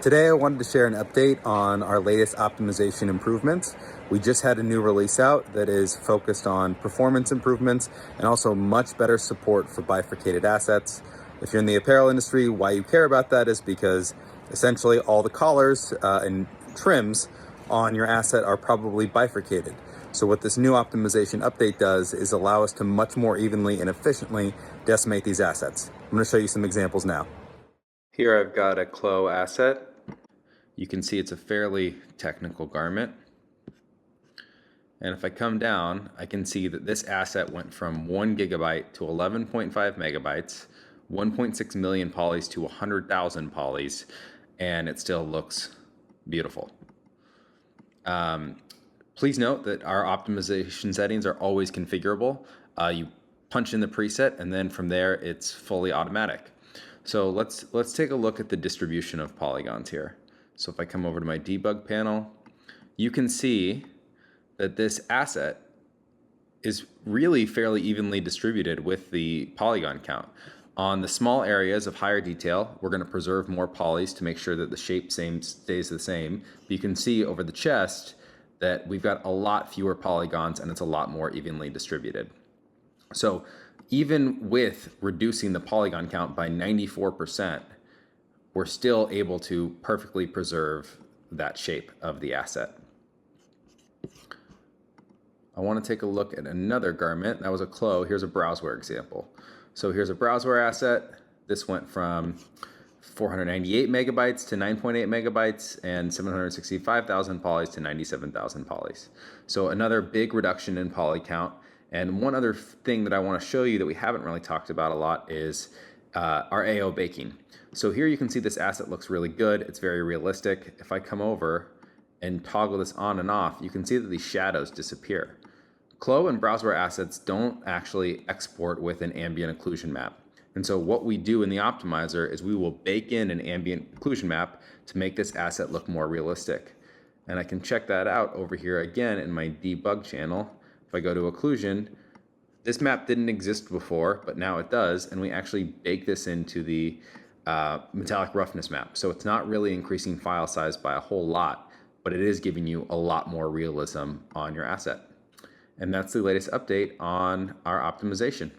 Today I wanted to share an update on our latest optimization improvements. We just had a new release out that is focused on performance improvements and also much better support for bifurcated assets. If you're in the apparel industry, why you care about that is because essentially all the collars and trims on your asset are probably bifurcated. So what this new optimization update does is allow us to much more evenly and efficiently decimate these assets. I'm going to show you some examples now. Here I've got a CLO asset. You can see it's a fairly technical garment. And if I come down, I can see that this asset went from 1 gigabyte to 11.5 megabytes, 1.6 million polys to 100,000 polys, and it still looks beautiful. Please note that our optimization settings are always configurable. You punch in the preset, and then from there it's fully automatic. So let's take a look at the distribution of polygons here. So if I come over to my debug panel, you can see that this asset is really fairly evenly distributed with the polygon count. On the small areas of higher detail, we're going to preserve more polys to make sure that the shape stays the same. But you can see over the chest that we've got a lot fewer polygons and it's a lot more evenly distributed. So even with reducing the polygon count by 94%, we're still able to perfectly preserve that shape of the asset. I want to take a look at another garment. That was a CLO. Here's a Browzwear example. So here's a Browzwear asset. This went from 498 megabytes to 9.8 megabytes and 765,000 polys to 97,000 polys. So another big reduction in poly count. And one other thing that I want to show you that we haven't really talked about a lot is our AO baking. So here you can see this asset looks really good. It's very realistic. If I come over and toggle this on and off, you can see that these shadows disappear. CLO and Browzwear assets don't actually export with an ambient occlusion map. And so what we do in the optimizer is we will bake in an ambient occlusion map to make this asset look more realistic. And I can check that out over here again in my debug channel. If I go to occlusion, this map didn't exist before, but now it does, and we actually bake this into the metallic roughness map. So it's not really increasing file size by a whole lot, but it is giving you a lot more realism on your asset. And that's the latest update on our optimization.